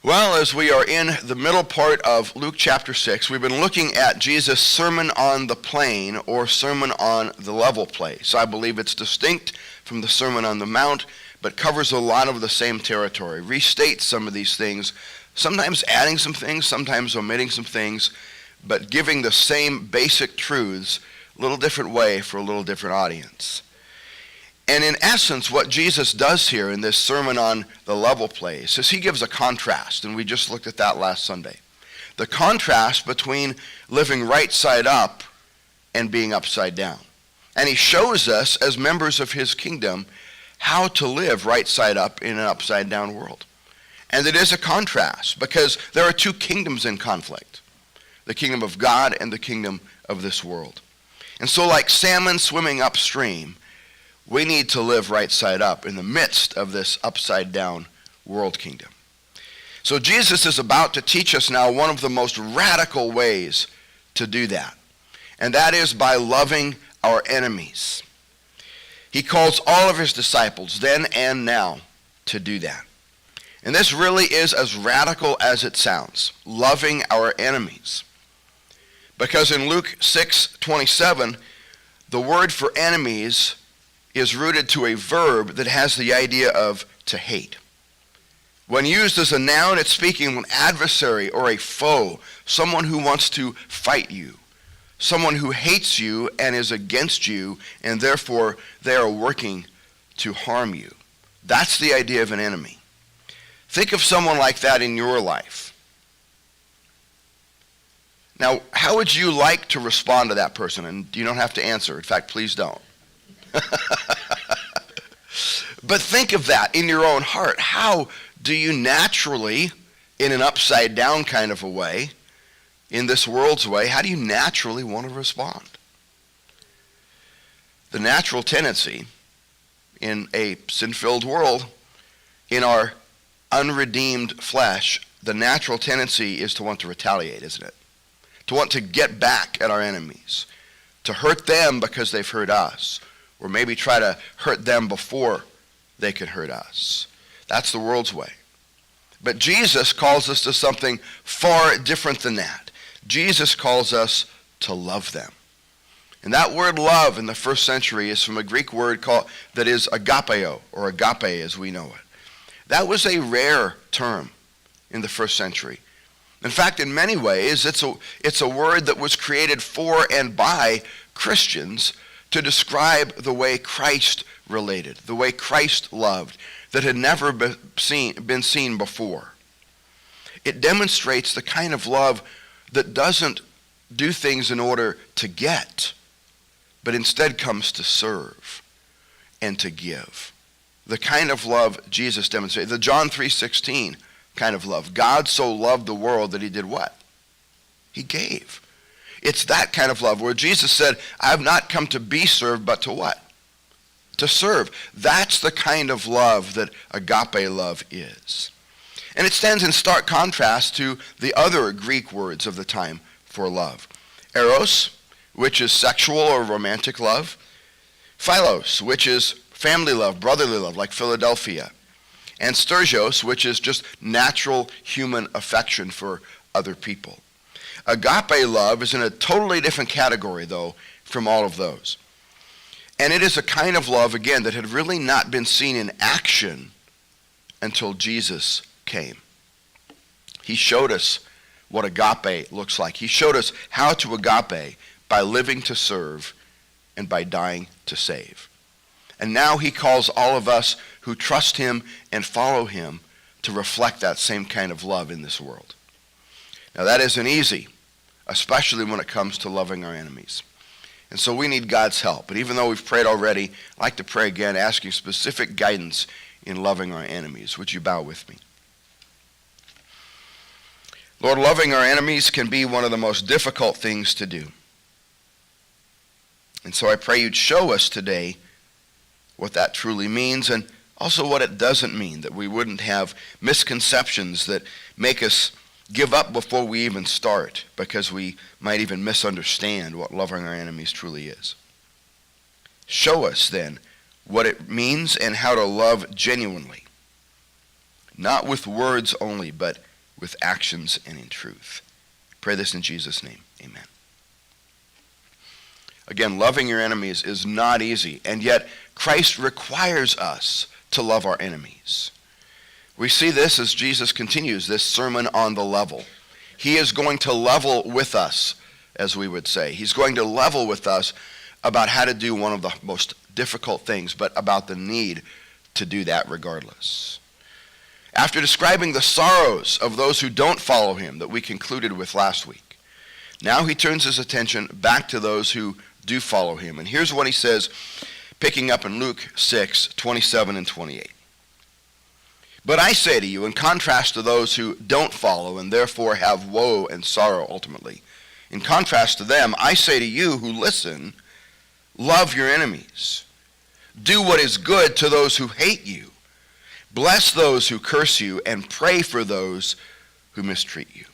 Well, as we are in the middle part of Luke chapter 6, we've been looking at Jesus' Sermon on the Plain or Sermon on the Level Place. I believe it's distinct from the Sermon on the Mount, but covers a lot of the same territory, restates some of these things, sometimes adding some things, sometimes omitting some things, but giving the same basic truths a little different way for a little different audience. And in essence, what Jesus does here in this Sermon on the Level Place is he gives a contrast, and we just looked at that last Sunday. The contrast between living right side up and being upside down. And he shows us, as members of his kingdom, how to live right side up in an upside down world. And it is a contrast, because there are two kingdoms in conflict. The kingdom of God and the kingdom of this world. And so like salmon swimming upstream, we need to live right side up in the midst of this upside down world kingdom. So Jesus is about to teach us now one of the most radical ways to do that. And that is by loving our enemies. He calls all of his disciples then and now to do that. And this really is as radical as it sounds, loving our enemies. Because in Luke 6:27, the word for enemies is rooted to a verb that has the idea of to hate. When used as a noun, it's speaking of an adversary or a foe, someone who wants to fight you, someone who hates you and is against you, and therefore they are working to harm you. That's the idea of an enemy. Think of someone like that in your life. Now, how would you like to respond to that person? And you don't have to answer. In fact, please don't. But think of that in your own heart. How do you naturally, in an upside down kind of a way, in this world's way, how do you naturally want to respond? The natural tendency in a sin-filled world, in our unredeemed flesh, the natural tendency is to want to retaliate, isn't it? To want to get back at our enemies, to hurt them because they've hurt us, or maybe try to hurt them before they could hurt us. That's the world's way. But Jesus calls us to something far different than that. Jesus calls us to love them. And that word love in the first century is from a Greek word that is agapeo, or agape as we know it. That was a rare term in the first century. In fact, in many ways, it's a word that was created for and by Christians to describe the way Christ related, the way Christ loved, that had never been seen before. It demonstrates the kind of love that doesn't do things in order to get, but instead comes to serve and to give. The kind of love Jesus demonstrated, the John 3:16 kind of love. God so loved the world that he did what? He gave. It's that kind of love where Jesus said, I have not come to be served, but to what? To serve. That's the kind of love that agape love is. And it stands in stark contrast to the other Greek words of the time for love. Eros, which is sexual or romantic love. Philos, which is family love, brotherly love, like Philadelphia. And Sturgios, which is just natural human affection for other people. Agape love is in a totally different category, though, from all of those. And it is a kind of love, again, that had really not been seen in action until Jesus came. He showed us what agape looks like. He showed us how to agape by living to serve and by dying to save. And now he calls all of us who trust him and follow him to reflect that same kind of love in this world. Now that isn't easy, especially when it comes to loving our enemies. And so we need God's help. But even though we've prayed already, I'd like to pray again, asking specific guidance in loving our enemies. Would you bow with me? Lord, loving our enemies can be one of the most difficult things to do. And so I pray you'd show us today what that truly means, and also what it doesn't mean, that we wouldn't have misconceptions that make us give up before we even start, because we might even misunderstand what loving our enemies truly is. Show us then what it means and how to love genuinely, not with words only, but with actions and in truth. Pray this in Jesus' name. Amen. Again, loving your enemies is not easy, and yet Christ requires us to love our enemies. We see this as Jesus continues this sermon on the level. He is going to level with us, as we would say. He's going to level with us about how to do one of the most difficult things, but about the need to do that regardless. After describing the sorrows of those who don't follow him that we concluded with last week, now he turns his attention back to those who do follow him. And here's what he says, picking up in Luke 6:27 and 28. But I say to you, in contrast to those who don't follow and therefore have woe and sorrow ultimately, in contrast to them, I say to you who listen, love your enemies. Do what is good to those who hate you. Bless those who curse you and pray for those who mistreat you.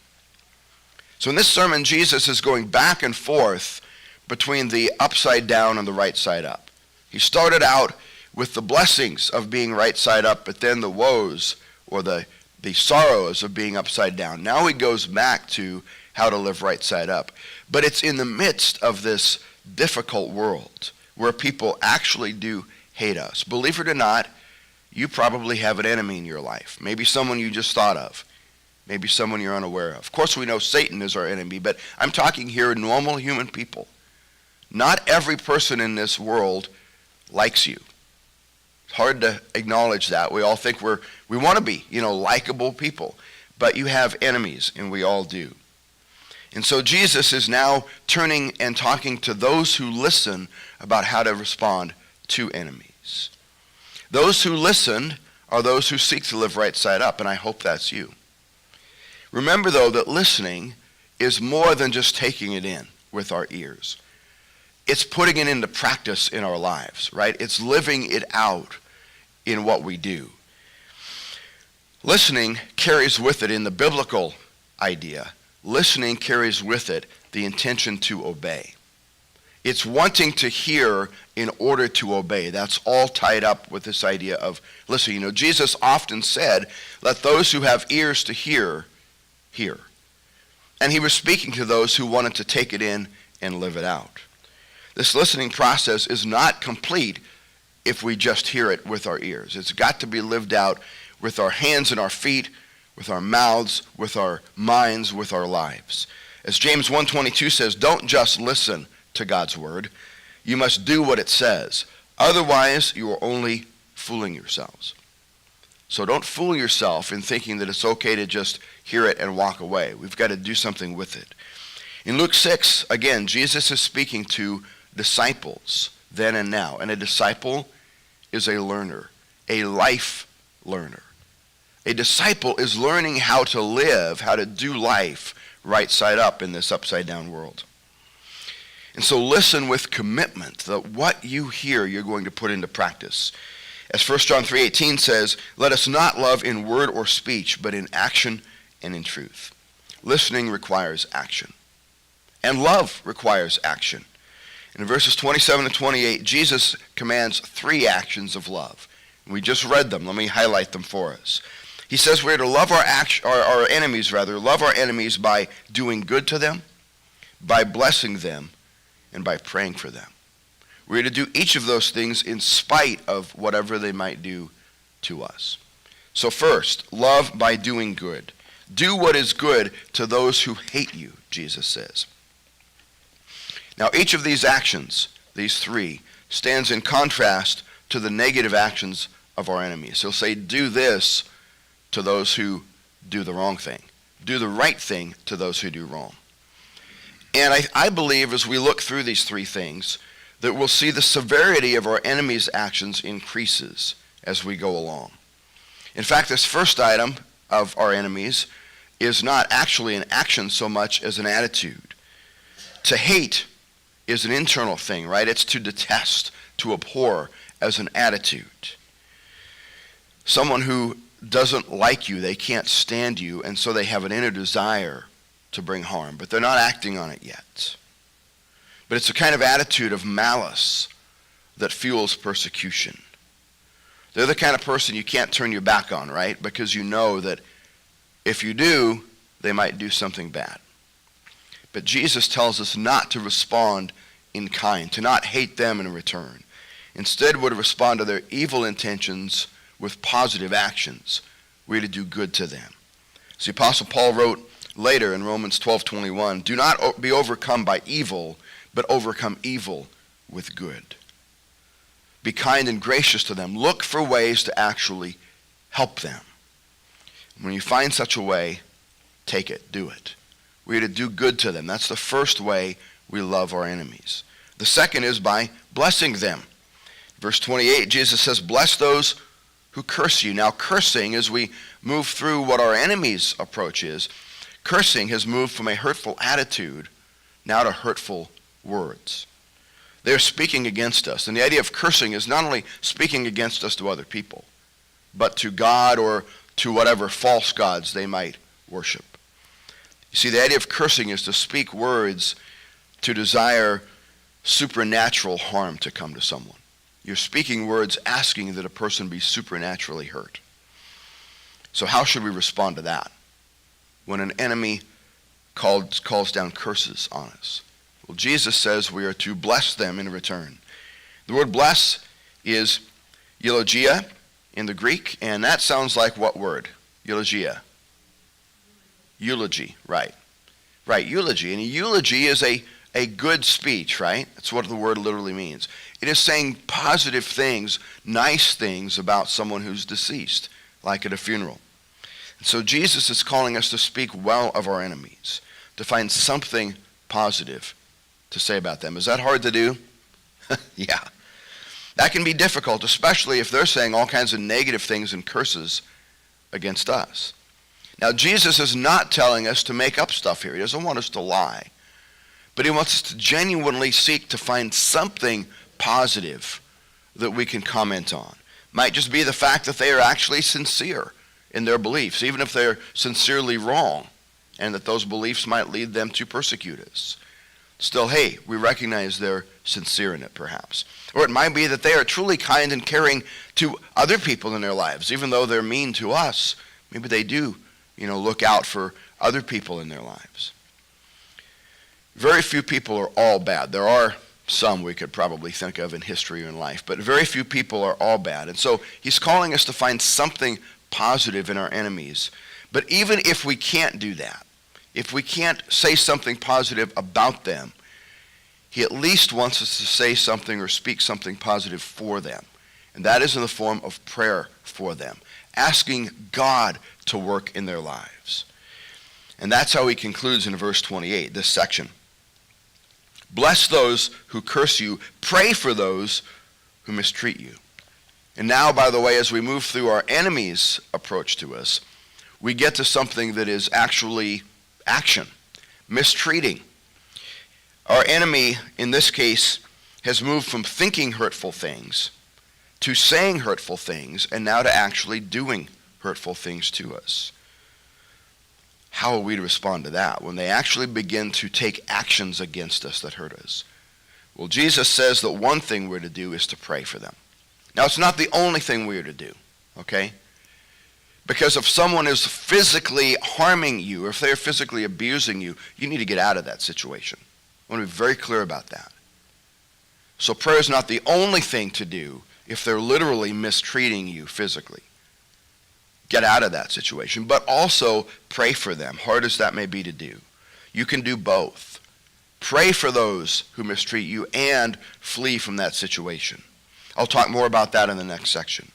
So in this sermon, Jesus is going back and forth between the upside down and the right side up. He started out with the blessings of being right side up, but then the woes or the sorrows of being upside down. Now he goes back to how to live right side up. But it's in the midst of this difficult world where people actually do hate us. Believe it or not, you probably have an enemy in your life. Maybe someone you just thought of. Maybe someone you're unaware of. Of course, we know Satan is our enemy, but I'm talking here normal human people. Not every person in this world likes you. It's hard to acknowledge that. We all think we want to be, likable people. But you have enemies, and we all do. And so Jesus is now turning and talking to those who listen about how to respond to enemies. Those who listen are those who seek to live right side up, and I hope that's you. Remember, though, that listening is more than just taking it in with our ears. It's putting it into practice in our lives, right? It's living it out in what we do. Listening carries with it, in the biblical idea, listening carries with it the intention to obey. It's wanting to hear in order to obey. That's all tied up with this idea of listening. Jesus often said, let those who have ears to hear, hear. And he was speaking to those who wanted to take it in and live it out. This listening process is not complete if we just hear it with our ears. It's got to be lived out with our hands and our feet, with our mouths, with our minds, with our lives. As James 1:22 says, don't just listen to God's word. You must do what it says. Otherwise, you are only fooling yourselves. So don't fool yourself in thinking that it's okay to just hear it and walk away. We've got to do something with it. In Luke 6, again, Jesus is speaking to disciples then and now. And a disciple is a learner, a life learner. A disciple is learning how to live, how to do life right side up in this upside down world. And so listen with commitment that what you hear you're going to put into practice. As 1 John 3:18 says, let us not love in word or speech, but in action and in truth. Listening requires action. And love requires action. In verses 27 and 28, Jesus commands 3 actions of love. We just read them. Let me highlight them for us. He says we're to love our enemies by doing good to them, by blessing them, and by praying for them. We're to do each of those things in spite of whatever they might do to us. So first, love by doing good. Do what is good to those who hate you, Jesus says. Now, each of these actions, these 3, stands in contrast to the negative actions of our enemies. He'll say, do this to those who do the wrong thing. Do the right thing to those who do wrong. And I believe as we look through these 3 things, that we'll see the severity of our enemies' actions increases as we go along. In fact, this first item of our enemies is not actually an action so much as an attitude. To hate is an internal thing, right? It's to detest, to abhor as an attitude. Someone who doesn't like you, they can't stand you, and so they have an inner desire to bring harm, but they're not acting on it yet. But it's a kind of attitude of malice that fuels persecution. They're the kind of person you can't turn your back on, right? Because you know that If you do, they might do something bad. But Jesus tells us not to respond in kind, to not hate them in return. Instead, we're to respond to their evil intentions with positive actions. We're to do good to them. As the Apostle Paul wrote later in Romans 12:21, do not be overcome by evil, but overcome evil with good. Be kind and gracious to them. Look for ways to actually help them. When you find such a way, take it, do it. We're to do good to them. That's the first way we love our enemies. The second is by blessing them. Verse 28, Jesus says, bless those who curse you. Now, cursing, as we move through what our enemy's approach is, cursing has moved from a hurtful attitude now to hurtful words. They're speaking against us. And the idea of cursing is not only speaking against us to other people, but to God or to whatever false gods they might worship. You see, the idea of cursing is to speak words to desire supernatural harm to come to someone. You're speaking words asking that a person be supernaturally hurt. So how should we respond to that when an enemy calls down curses on us? Well, Jesus says we are to bless them in return. The word bless is eulogia in the Greek, and that sounds like what word? Eulogia. Eulogy, right. Right, eulogy. And a eulogy is a good speech, right? That's what the word literally means. It is saying positive things, nice things about someone who's deceased, like at a funeral. And so Jesus is calling us to speak well of our enemies, to find something positive to say about them. Is that hard to do? Yeah. That can be difficult, especially if they're saying all kinds of negative things and curses against us. Now, Jesus is not telling us to make up stuff here. He doesn't want us to lie. But he wants us to genuinely seek to find something positive that we can comment on. Might just be the fact that they are actually sincere in their beliefs, even if they're sincerely wrong, and that those beliefs might lead them to persecute us. Still, hey, we recognize they're sincere in it, perhaps. Or it might be that they are truly kind and caring to other people in their lives, even though they're mean to us. Maybe they do, look out for other people in their lives. Very few people are all bad. There are some we could probably think of in history or in life, but very few people are all bad. And so he's calling us to find something positive in our enemies. But even if we can't do that, if we can't say something positive about them, he at least wants us to say something or speak something positive for them. And that is in the form of prayer for them, asking God to work in their lives. And that's how he concludes in verse 28, this section. Bless those who curse you. Pray for those who mistreat you. And now, by the way, as we move through our enemy's approach to us, we get to something that is actually action, mistreating. Our enemy, in this case, has moved from thinking hurtful things to saying hurtful things, and now to actually doing hurtful things to us. How are we to respond to that when they actually begin to take actions against us that hurt us? Well, Jesus says that one thing we're to do is to pray for them. Now, it's not the only thing we're to do, okay? Because if someone is physically harming you, or if they're physically abusing you, you need to get out of that situation. I want to be very clear about that. So prayer is not the only thing to do if they're literally mistreating you physically. Get out of that situation, but also pray for them, hard as that may be to do. You can do both. Pray for those who mistreat you and flee from that situation. I'll talk more about that in the next section.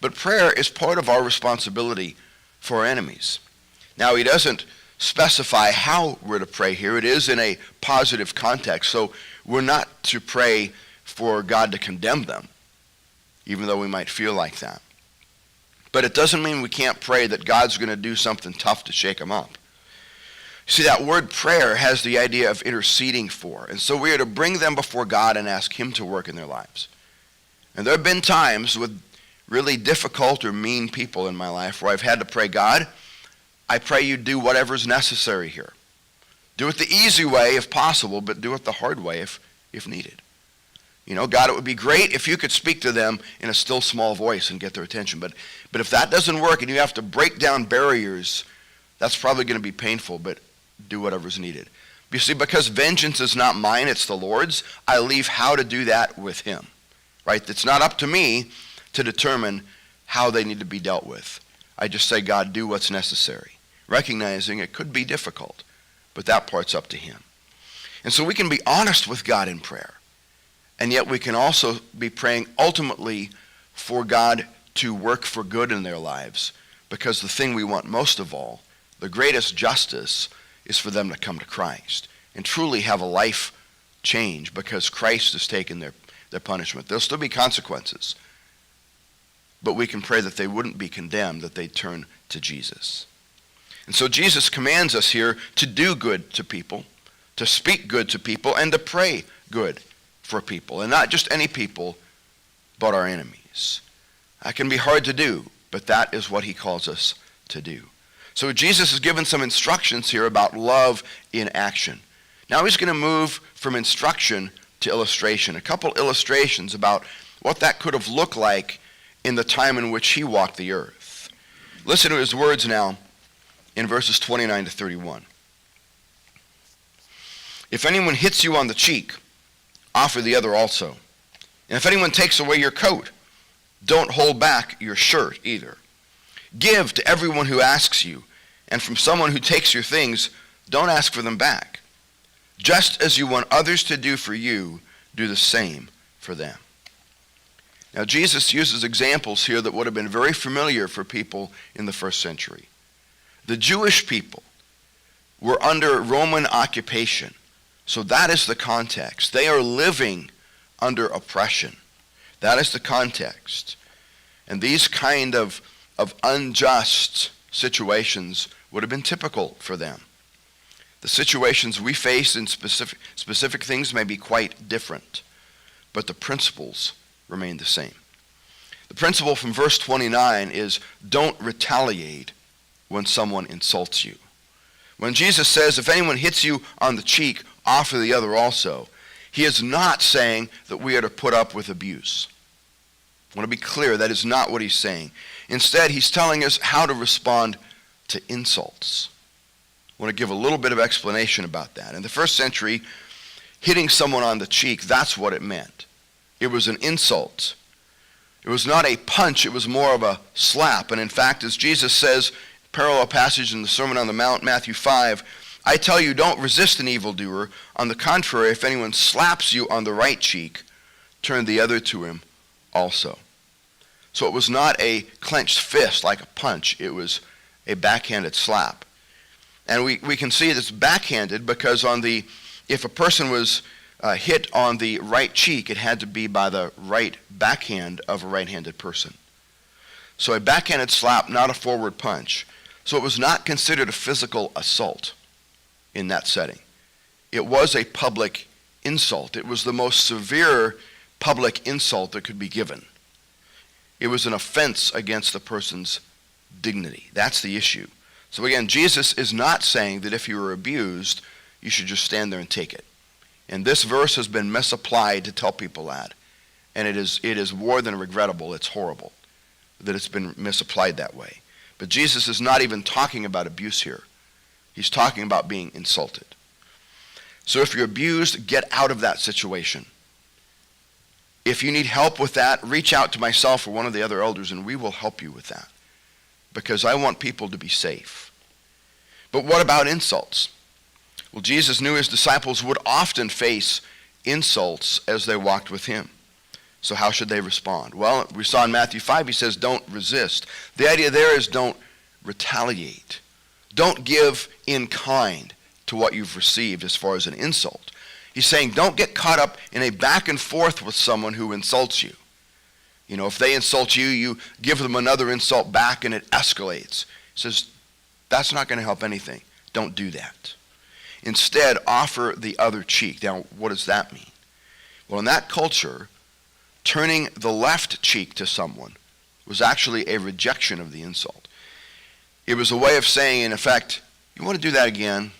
But prayer is part of our responsibility for our enemies. Now, he doesn't specify how we're to pray here. It is in a positive context, so we're not to pray for God to condemn them, even though we might feel like that. But it doesn't mean we can't pray that God's going to do something tough to shake them up. See, that word prayer has the idea of interceding for. And so we are to bring them before God and ask him to work in their lives. And there have been times with really difficult or mean people in my life where I've had to pray, God, I pray you do whatever's necessary here. Do it the easy way if possible, but do it the hard way if needed. God, it would be great if you could speak to them in a still small voice and get their attention. But if that doesn't work and you have to break down barriers That's probably going to be painful, but do whatever's needed. You see, because vengeance is not mine, it's the Lord's, I leave how to do that with him. Right? It's not up to me to determine how they need to be dealt with. I just say, God, do what's necessary, recognizing it could be difficult, but that part's up to him. And so we can be honest with God in prayer, and yet we can also be praying ultimately for God to work for good in their lives, because the thing we want most of all, the greatest justice, is for them to come to Christ and truly have a life change, because Christ has taken their punishment. There'll still be consequences, but we can pray that they wouldn't be condemned, that they'd turn to Jesus. And so Jesus commands us here to do good to people, to speak good to people, and to pray good for people. And not just any people, but our enemies. That can be hard to do, but that is what he calls us to do. So Jesus has given some instructions here about love in action. Now he's going to move from instruction to illustration. A couple illustrations about what that could have looked like in the time in which he walked the earth. Listen to his words now in verses 29 to 31. If anyone hits you on the cheek, offer the other also. And if anyone takes away your coat, don't hold back your shirt either. Give to everyone who asks you, and from someone who takes your things, don't ask for them back. Just as you want others to do for you, do the same for them. Now Jesus uses examples here that would have been very familiar for people in the first century. The Jewish people were under Roman occupation, so that is the context. They are living under oppression. That is the context. And these kind of unjust situations would have been typical for them. The situations we face in specific things may be quite different, but the principles remain the same. The principle from verse 29 is don't retaliate when someone insults you. When Jesus says, if anyone hits you on the cheek, offer the other also, he is not saying that we are to put up with abuse. I want to be clear, that is not what he's saying. Instead, he's telling us how to respond to insults. I want to give a little bit of explanation about that. In the first century, hitting someone on the cheek, that's what it meant. It was an insult. It was not a punch, it was more of a slap. And in fact, as Jesus says, parallel passage in the Sermon on the Mount, Matthew 5, I tell you, don't resist an evildoer. On the contrary, if anyone slaps you on the right cheek, turn the other to him also. So it was not a clenched fist like a punch, it was a backhanded slap. And we can see it's backhanded because if a person was hit on the right cheek, it had to be by the right backhand of a right-handed person. So a backhanded slap, not a forward punch. So it was not considered a physical assault in that setting. It was a public insult. It was the most severe public insult that could be given. It was an offense against the person's dignity. That's the issue. So again, Jesus is not saying that if you were abused, you should just stand there and take it. And this verse has been misapplied to tell people that. And it is more than regrettable. It's horrible that it's been misapplied that way. But Jesus is not even talking about abuse here. He's talking about being insulted. So if you're abused, get out of that situation. If you need help with that, reach out to myself or one of the other elders, and we will help you with that. Because I want people to be safe. But what about insults? Well, Jesus knew his disciples would often face insults as they walked with him. So how should they respond? Well, we saw in Matthew 5, he says, don't resist. The idea there is don't retaliate. Don't give in kind to what you've received as far as an insult. He's saying don't get caught up in a back and forth with someone who insults you. You know, if they insult you, you give them another insult back and it escalates. He says, that's not going to help anything. Don't do that. Instead, offer the other cheek. Now, what does that mean? Well, in that culture, turning the left cheek to someone was actually a rejection of the insult. It was a way of saying, in effect, you want to do that again?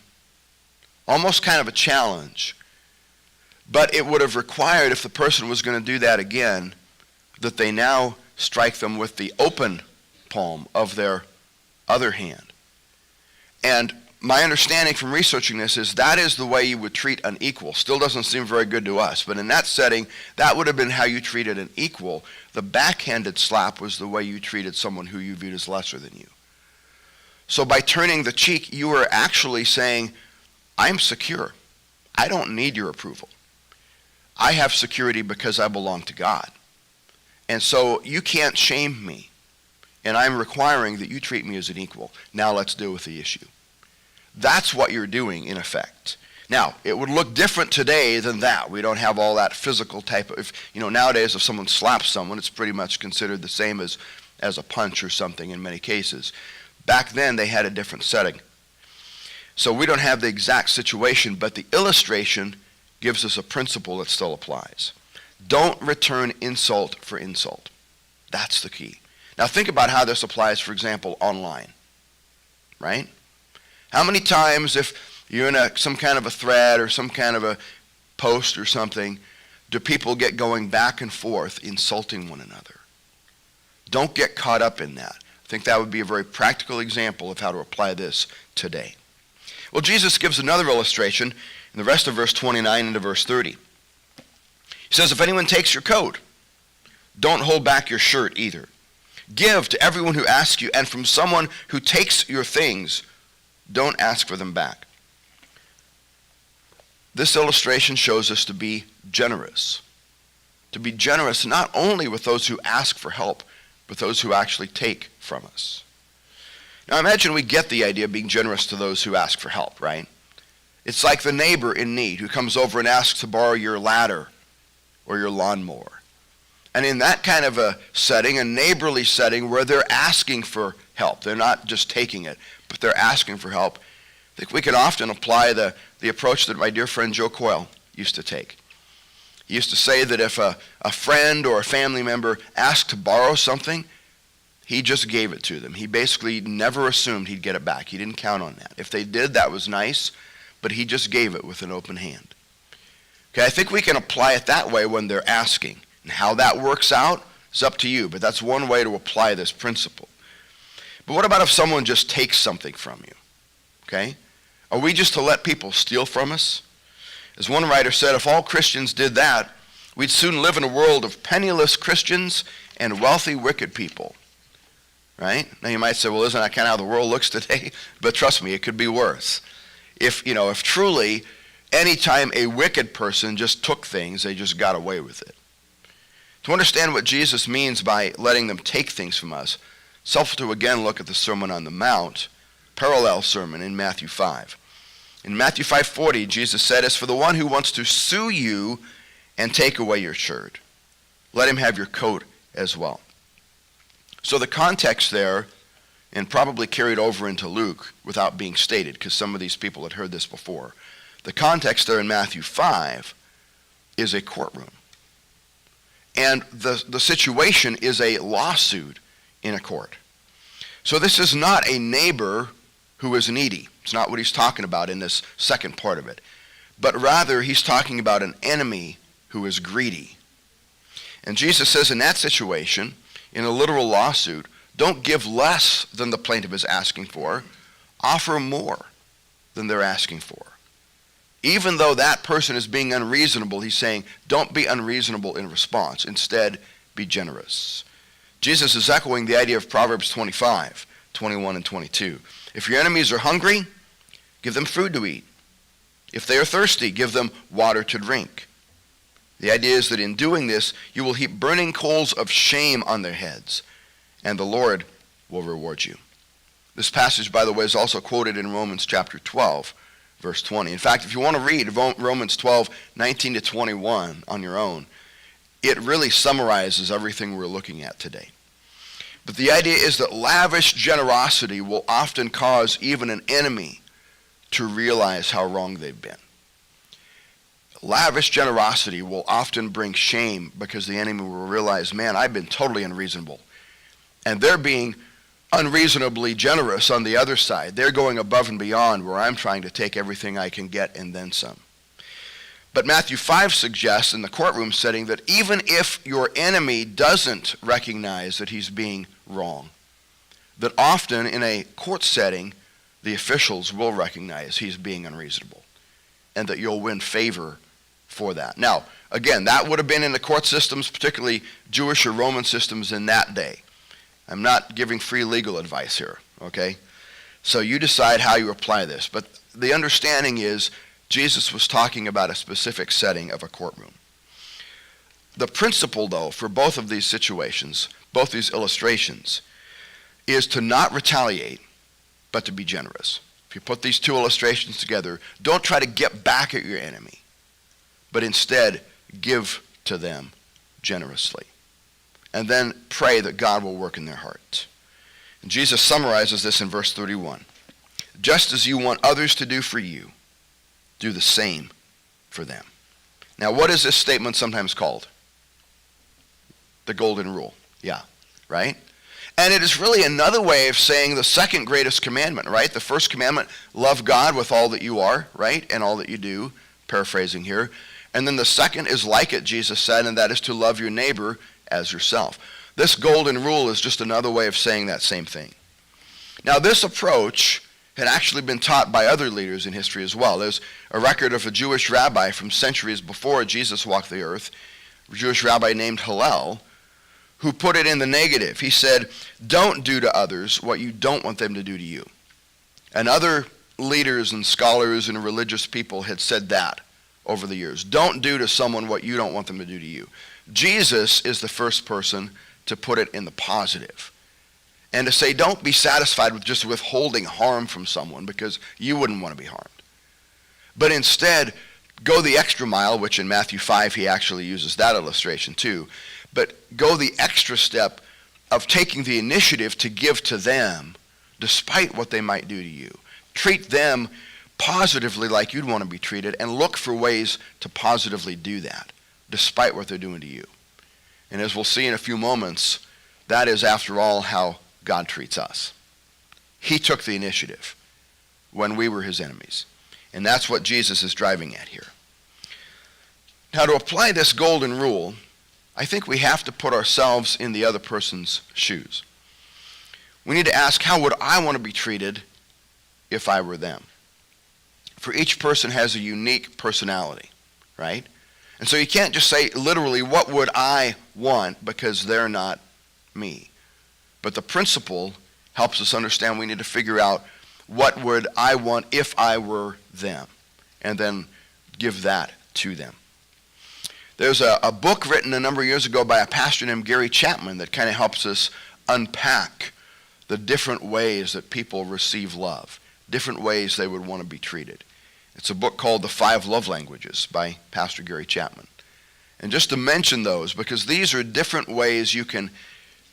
Almost kind of a challenge. But it would have required, if the person was going to do that again, that they now strike them with the open palm of their other hand. And my understanding from researching this is that is the way you would treat an equal. Still doesn't seem very good to us, but in that setting, that would have been how you treated an equal. The backhanded slap was the way you treated someone who you viewed as lesser than you. So by turning the cheek, you were actually saying, I'm secure. I don't need your approval. I have security because I belong to God. And so you can't shame me. And I'm requiring that you treat me as an equal. Now let's deal with the issue. That's what you're doing in effect. Now, it would look different today than that. We don't have all that physical type of, nowadays if someone slaps someone, it's pretty much considered the same as a punch or something in many cases. Back then, they had a different setting. So we don't have the exact situation, but the illustration gives us a principle that still applies. Don't return insult for insult. That's the key. Now think about how this applies, for example, online, right? How many times, if you're in some kind of a thread or some kind of a post or something, do people get going back and forth insulting one another? Don't get caught up in that. I think that would be a very practical example of how to apply this today. Well, Jesus gives another illustration in the rest of verse 29 into verse 30. He says, if anyone takes your coat, don't hold back your shirt either. Give to everyone who asks you, and from someone who takes your things, don't ask for them back. This illustration shows us to be generous. To be generous not only with those who ask for help, but those who actually take from us. Now imagine we get the idea of being generous to those who ask for help, right? It's like the neighbor in need who comes over and asks to borrow your ladder or your lawnmower. And in that kind of a setting, a neighborly setting where they're asking for help, they're not just taking it, but they're asking for help, I think we can often apply the approach that my dear friend Joe Coyle used to take. He used to say that if a friend or a family member asked to borrow something, he just gave it to them. He basically never assumed he'd get it back. He didn't count on that. If they did, that was nice, but he just gave it with an open hand. Okay, I think we can apply it that way when they're asking. And how that works out is up to you, but that's one way to apply this principle. But what about if someone just takes something from you? Okay? Are we just to let people steal from us? As one writer said, if all Christians did that, we'd soon live in a world of penniless Christians and wealthy wicked people. Right? Now you might say, well, isn't that kind of how the world looks today? But trust me, it could be worse. If truly any time a wicked person just took things, they just got away with it. To understand what Jesus means by letting them take things from us, it's helpful to again look at the Sermon on the Mount, parallel sermon in Matthew 5. In Matthew 5:40, Jesus said, as for the one who wants to sue you and take away your shirt, let him have your coat as well. So the context there, and probably carried over into Luke without being stated, because some of these people had heard this before, the context there in Matthew 5 is a courtroom. And the situation is a lawsuit in a court. So this is not a neighbor who is needy. It's not what he's talking about in this second part of it. But rather, he's talking about an enemy who is greedy. And Jesus says in that situation, in a literal lawsuit, don't give less than the plaintiff is asking for. Offer more than they're asking for. Even though that person is being unreasonable, he's saying, don't be unreasonable in response. Instead, be generous. Jesus is echoing the idea of Proverbs 25, 21 and 22. If your enemies are hungry, give them food to eat. If they are thirsty, give them water to drink. The idea is that in doing this, you will heap burning coals of shame on their heads, and the Lord will reward you. This passage, by the way, is also quoted in Romans chapter 12, verse 20. In fact, if you want to read Romans 12, 19 to 21 on your own, it really summarizes everything we're looking at today. But the idea is that lavish generosity will often cause even an enemy to realize how wrong they've been. Lavish generosity will often bring shame because the enemy will realize, man, I've been totally unreasonable. And they're being unreasonably generous on the other side. They're going above and beyond where I'm trying to take everything I can get and then some. But Matthew 5 suggests in the courtroom setting that even if your enemy doesn't recognize that he's being wrong, that often in a court setting, the officials will recognize he's being unreasonable, and that you'll win favor for that. Now, again, that would have been in the court systems, particularly Jewish or Roman systems in that day. I'm not giving free legal advice here, okay? So you decide how you apply this. But the understanding is Jesus was talking about a specific setting of a courtroom. The principle, though, for both of these situations, both these illustrations, is to not retaliate, but to be generous. If you put these two illustrations together, don't try to get back at your enemy, but instead give to them generously. And then pray that God will work in their hearts. And Jesus summarizes this in verse 31. Just as you want others to do for you, do the same for them. Now, what is this statement sometimes called? The golden rule. Yeah, right? And it is really another way of saying the second greatest commandment, right? The first commandment, love God with all that you are, right? And all that you do, paraphrasing here. And then the second is like it, Jesus said, and that is to love your neighbor as yourself. This golden rule is just another way of saying that same thing. Now, this approach had actually been taught by other leaders in history as well. There's a record of a Jewish rabbi from centuries before Jesus walked the earth, a Jewish rabbi named Hillel, who put it in the negative. He said, don't do to others what you don't want them to do to you. And other leaders and scholars and religious people had said that over the years. Don't do to someone what you don't want them to do to you. Jesus is the first person to put it in the positive. And to say, don't be satisfied with just withholding harm from someone because you wouldn't want to be harmed. But instead, go the extra mile, which in Matthew 5 he actually uses that illustration too. But go the extra step of taking the initiative to give to them despite what they might do to you. Treat them positively like you'd want to be treated, and look for ways to positively do that despite what they're doing to you. And as we'll see in a few moments, that is, after all, how God treats us. He took the initiative when we were his enemies. And that's what Jesus is driving at here. Now, to apply this golden rule, I think we have to put ourselves in the other person's shoes. We need to ask, how would I want to be treated if I were them? For each person has a unique personality, right? And so you can't just say literally, what would I want, because they're not me. But the principle helps us understand we need to figure out, what would I want if I were them? And then give that to them. There's a book written a number of years ago by a pastor named Gary Chapman that kind of helps us unpack the different ways that people receive love, different ways they would want to be treated. It's a book called The 5 Love Languages by Pastor Gary Chapman. And just to mention those, because these are different ways you can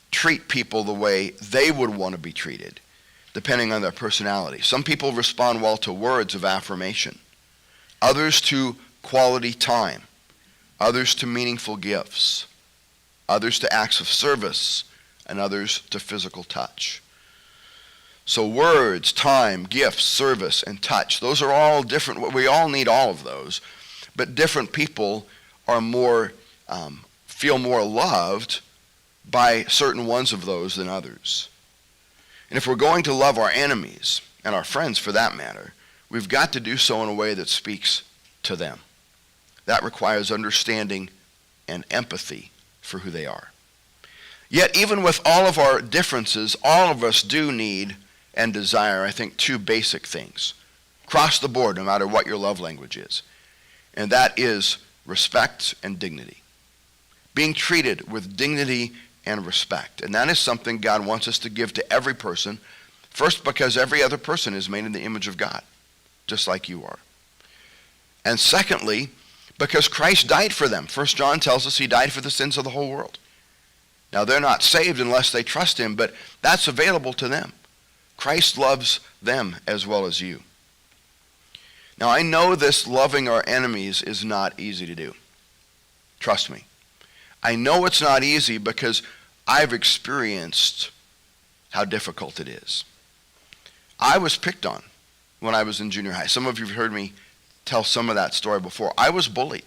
treat people the way they would want to be treated, depending on their personality. Some people respond well to words of affirmation, others to quality time, others to meaningful gifts, others to acts of service, and others to physical touch. So words, time, gifts, service, and touch, those are all different. We all need all of those, but different people are feel more loved by certain ones of those than others. And if we're going to love our enemies, and our friends for that matter, we've got to do so in a way that speaks to them. That requires understanding and empathy for who they are. Yet even with all of our differences, all of us do need and desire, I think, 2 basic things across the board, no matter what your love language is. And that is respect and dignity. Being treated with dignity and respect. And that is something God wants us to give to every person. First, because every other person is made in the image of God, just like you are. And secondly, because Christ died for them. 1 John tells us he died for the sins of the whole world. Now, they're not saved unless they trust him, but that's available to them. Christ loves them as well as you. Now, I know this loving our enemies is not easy to do. Trust me. I know it's not easy because I've experienced how difficult it is. I was picked on when I was in junior high. Some of you have heard me tell some of that story before. I was bullied.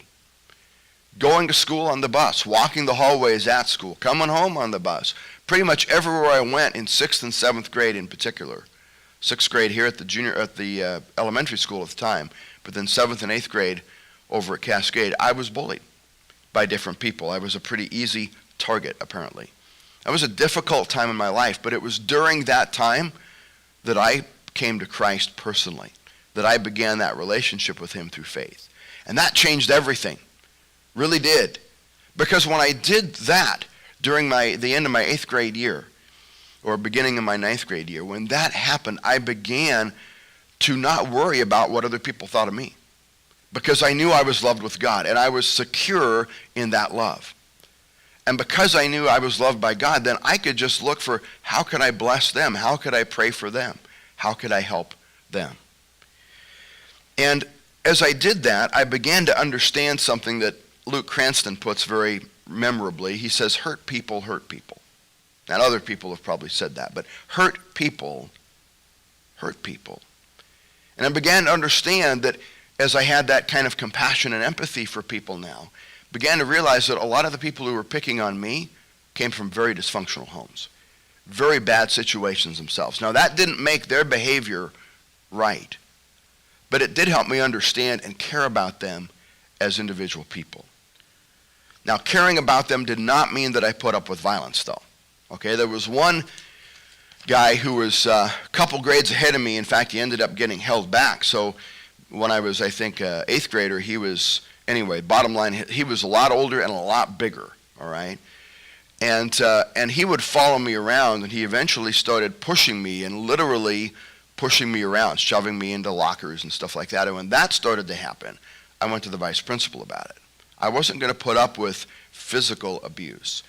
Going to school on the bus, walking the hallways at school, coming home on the bus. Pretty much everywhere I went in 6th and 7th grade in particular, 6th grade here at the elementary school at the time, but then 7th and 8th grade over at Cascade, I was bullied by different people. I was a pretty easy target, apparently. It was a difficult time in my life, but it was during that time that I came to Christ personally, that I began that relationship with him through faith. And that changed everything, really did. Because when I did that during the end of my 8th grade year, or beginning of my 9th grade year, when that happened, I began to not worry about what other people thought of me. Because I knew I was loved with God, and I was secure in that love. And because I knew I was loved by God, then I could just look for how could I bless them? How could I pray for them? How could I help them? And as I did that, I began to understand something that Luke Cranston puts very memorably. He says, hurt people hurt people. And other people have probably said that, but hurt people hurt people. And I began to understand that as I had that kind of compassion and empathy for people now, began to realize that a lot of the people who were picking on me came from very dysfunctional homes, very bad situations themselves. Now that didn't make their behavior right, but it did help me understand and care about them as individual people. Now, caring about them did not mean that I put up with violence, though. Okay, there was one guy who was a couple grades ahead of me. In fact, he ended up getting held back. So when I was, I think, 8th grader, he was, anyway, bottom line, he was a lot older and a lot bigger, all right? And he would follow me around, and he eventually started pushing me and literally pushing me around, shoving me into lockers and stuff like that. And when that started to happen, I went to the vice principal about it. I wasn't going to put up with physical abuse.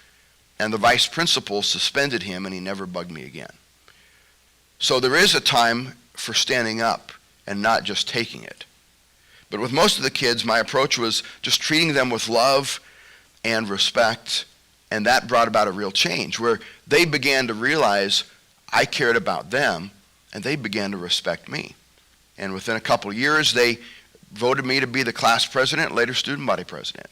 And the vice principal suspended him, and he never bugged me again. So there is a time for standing up and not just taking it. But with most of the kids, my approach was just treating them with love and respect, and that brought about a real change where they began to realize I cared about them, and they began to respect me. And within a couple of years, they voted me to be the class president, later student body president.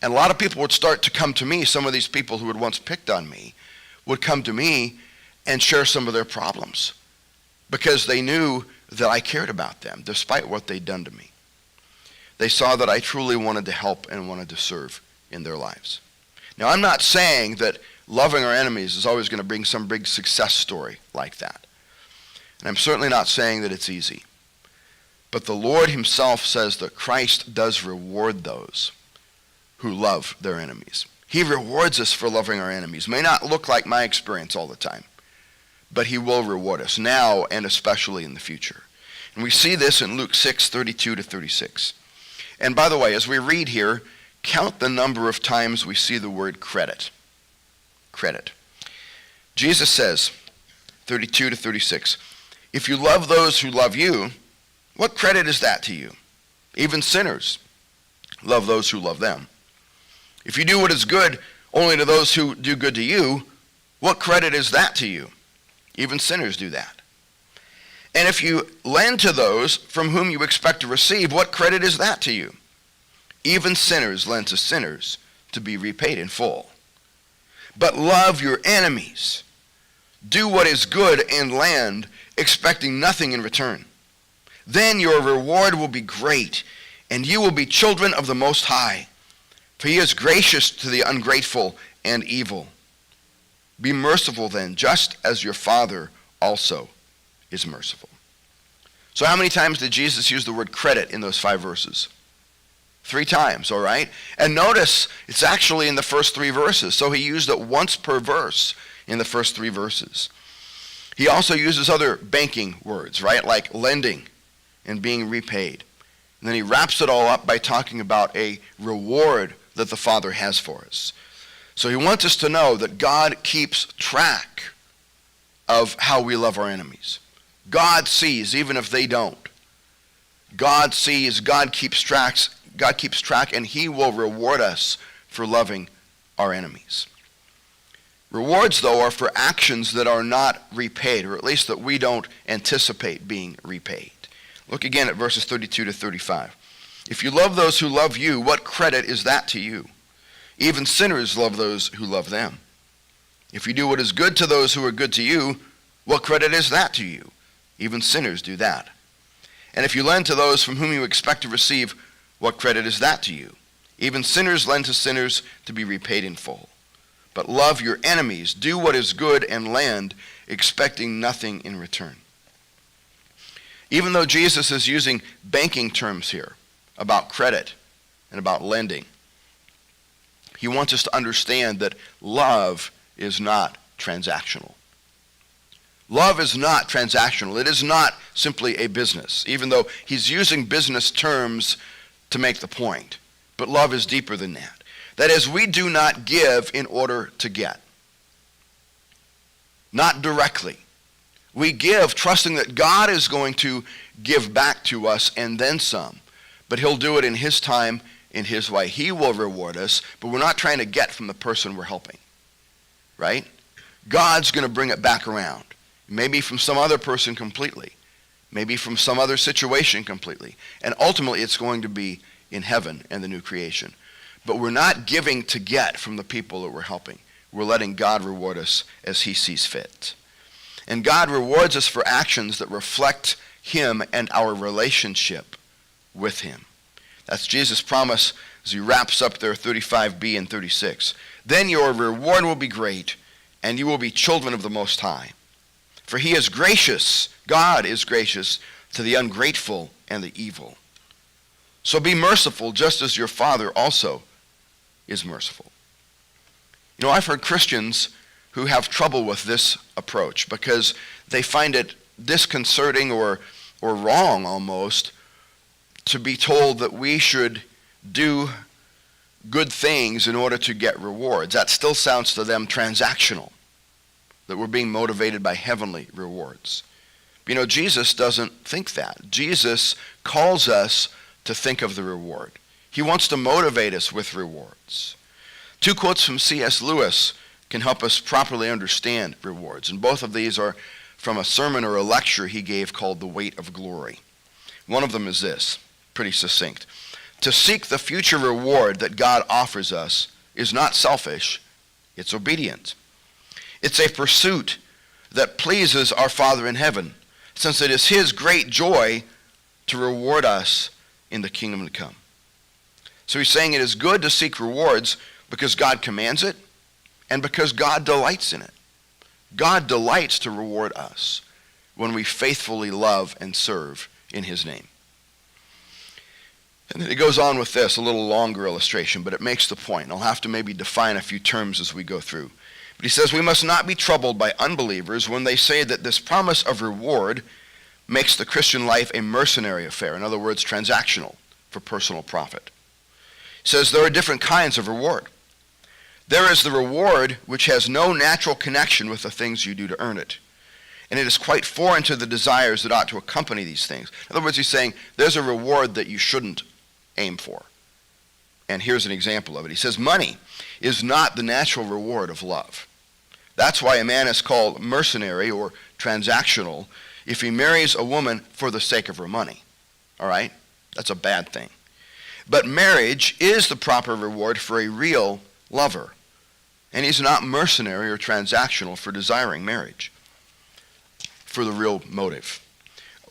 And a lot of people would start to come to me. Some of these people who had once picked on me would come to me and share some of their problems because they knew that I cared about them despite what they'd done to me. They saw that I truly wanted to help and wanted to serve in their lives. Now, I'm not saying that loving our enemies is always going to bring some big success story like that. And I'm certainly not saying that it's easy. But the Lord himself says that Christ does reward those who love their enemies. He rewards us for loving our enemies. May not look like my experience all the time, but he will reward us now and especially in the future. And we see this in Luke 6:32-36. And by the way, as we read here, count the number of times we see the word credit. Credit. Jesus says, 32-36, if you love those who love you, what credit is that to you? Even sinners love those who love them. If you do what is good only to those who do good to you, what credit is that to you? Even sinners do that. And if you lend to those from whom you expect to receive, what credit is that to you? Even sinners lend to sinners to be repaid in full. But love your enemies. Do what is good and lend, expecting nothing in return. Then your reward will be great, and you will be children of the Most High. For he is gracious to the ungrateful and evil. Be merciful then, just as your Father also is merciful. So how many times did Jesus use the word credit in those 5 verses? 3 times, all right? And notice, it's actually in the first 3 verses. So he used it once per verse in the first 3 verses. He also uses other banking words, right? Like lending and being repaid. And then he wraps it all up by talking about a reward that the Father has for us. So he wants us to know that God keeps track of how we love our enemies. God sees, even if they don't. God sees, God keeps track, and he will reward us for loving our enemies. Rewards, though, are for actions that are not repaid, or at least that we don't anticipate being repaid. Look again at verses 32-35. If you love those who love you, what credit is that to you? Even sinners love those who love them. If you do what is good to those who are good to you, what credit is that to you? Even sinners do that. And if you lend to those from whom you expect to receive, what credit is that to you? Even sinners lend to sinners to be repaid in full. But love your enemies, do what is good, and lend, expecting nothing in return. Even though Jesus is using banking terms here about credit and about lending, he wants us to understand that love is not transactional. Love is not transactional. It is not simply a business, even though he's using business terms to make the point. But love is deeper than that. That is, we do not give in order to get. Not directly. We give trusting that God is going to give back to us and then some. But he'll do it in his time, in his way. He will reward us, but we're not trying to get from the person we're helping. Right? God's going to bring it back around. Maybe from some other person completely. Maybe from some other situation completely. And ultimately it's going to be in heaven and the new creation. But we're not giving to get from the people that we're helping. We're letting God reward us as he sees fit. And God rewards us for actions that reflect him and our relationship with him. That's Jesus' promise as he wraps up there 35b and 36. Then your reward will be great, and you will be children of the Most High. For he is gracious, God is gracious to the ungrateful and the evil. So be merciful just as your Father also is merciful. You know, I've heard Christians who have trouble with this approach because they find it disconcerting or wrong almost to be told that we should do good things in order to get rewards. That still sounds to them transactional, that we're being motivated by heavenly rewards. But, you know, Jesus doesn't think that. Jesus calls us to think of the reward. He wants to motivate us with rewards. Two quotes from C.S. Lewis can help us properly understand rewards, and both of these are from a sermon or a lecture he gave called The Weight of Glory. One of them is this, pretty succinct. To seek the future reward that God offers us is not selfish, it's obedient. It's a pursuit that pleases our Father in heaven, since it is his great joy to reward us in the kingdom to come. So he's saying it is good to seek rewards because God commands it and because God delights in it. God delights to reward us when we faithfully love and serve in his name. And then it goes on with this, a little longer illustration, but it makes the point. And I'll have to maybe define a few terms as we go through. But he says, we must not be troubled by unbelievers when they say that this promise of reward makes the Christian life a mercenary affair. In other words, transactional for personal profit. He says there are different kinds of reward. There is the reward which has no natural connection with the things you do to earn it. And it is quite foreign to the desires that ought to accompany these things. In other words, he's saying there's a reward that you shouldn't aim for. And here's an example of it. He says money is not the natural reward of love. That's why a man is called mercenary or transactional if he marries a woman for the sake of her money. All right? That's a bad thing. But marriage is the proper reward for a real lover. And he's not mercenary or transactional for desiring marriage for the real motive.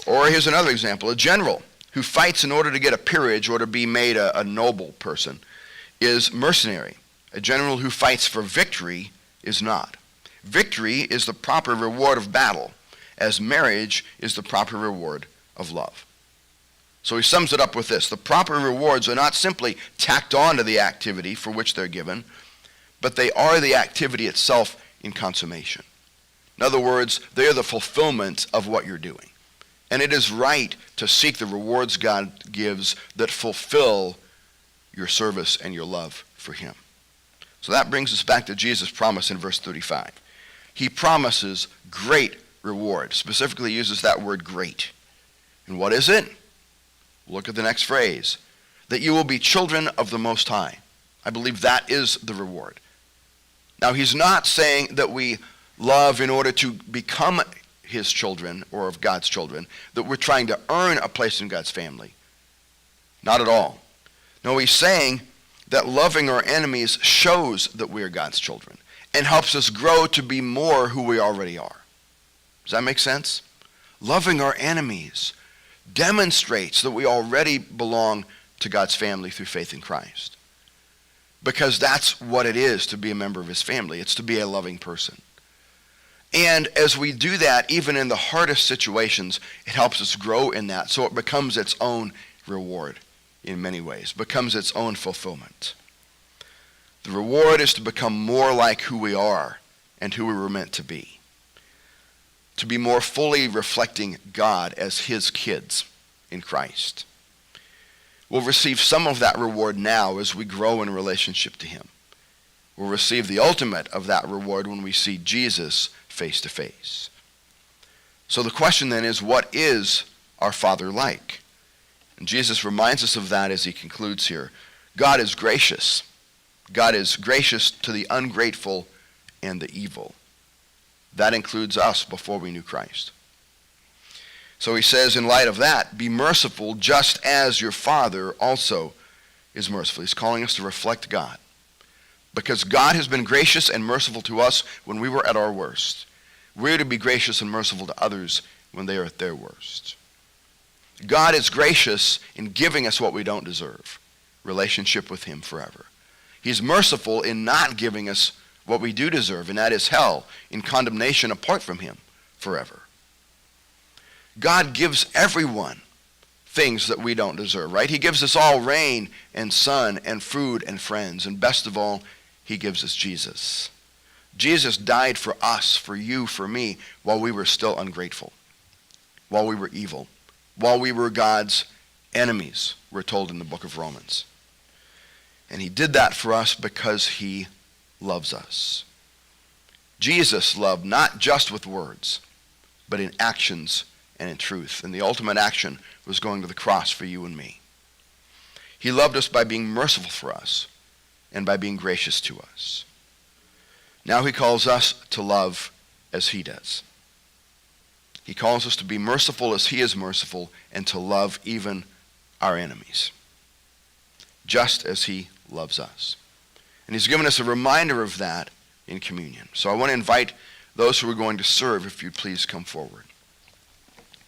Or here's another example. A general who fights in order to get a peerage or to be made a noble person is mercenary. A general who fights for victory is not. Victory is the proper reward of battle, as marriage is the proper reward of love. So he sums it up with this. The proper rewards are not simply tacked on to the activity for which they're given, but they are the activity itself in consummation. In other words, they are the fulfillment of what you're doing. And it is right to seek the rewards God gives that fulfill your service and your love for him. So that brings us back to Jesus' promise in verse 35. He promises great reward. Specifically uses that word great. And what is it? Look at the next phrase. That you will be children of the Most High. I believe that is the reward. Now he's not saying that we love in order to become his children or of God's children, that we're trying to earn a place in God's family. Not at all. No, he's saying that loving our enemies shows that we are God's children and helps us grow to be more who we already are. Does that make sense? loving our enemies, demonstrates that we already belong to God's family through faith in Christ. Because that's what it is to be a member of his family. It's to be a loving person. And as we do that, even in the hardest situations, it helps us grow in that. So it becomes its own reward in many ways, becomes its own fulfillment. The reward is to become more like who we are and who we were meant to be more fully reflecting God as his kids in Christ. We'll receive some of that reward now as we grow in relationship to him. We'll receive the ultimate of that reward when we see Jesus face to face. So the question then is, what is our Father like? And Jesus reminds us of that as he concludes here. God is gracious. God is gracious to the ungrateful and the evil. That includes us before we knew Christ. So he says, in light of that, be merciful just as your Father also is merciful. He's calling us to reflect God. Because God has been gracious and merciful to us when we were at our worst. We're to be gracious and merciful to others when they are at their worst. God is gracious in giving us what we don't deserve, relationship with him forever. He's merciful in not giving us what we do deserve, and that is hell, in condemnation apart from him forever. God gives everyone things that we don't deserve, right? He gives us all rain and sun and food and friends, and best of all, he gives us Jesus. Jesus died for us, for you, for me, while we were still ungrateful, while we were evil, while we were God's enemies, we're told in the book of Romans. And he did that for us because he loves us. Jesus loved not just with words, but in actions and in truth. And the ultimate action was going to the cross for you and me. He loved us by being merciful for us and by being gracious to us. Now he calls us to love as he does. He calls us to be merciful as he is merciful and to love even our enemies, just as he loves us. And he's given us a reminder of that in communion. So I want to invite those who are going to serve, if you'd please come forward.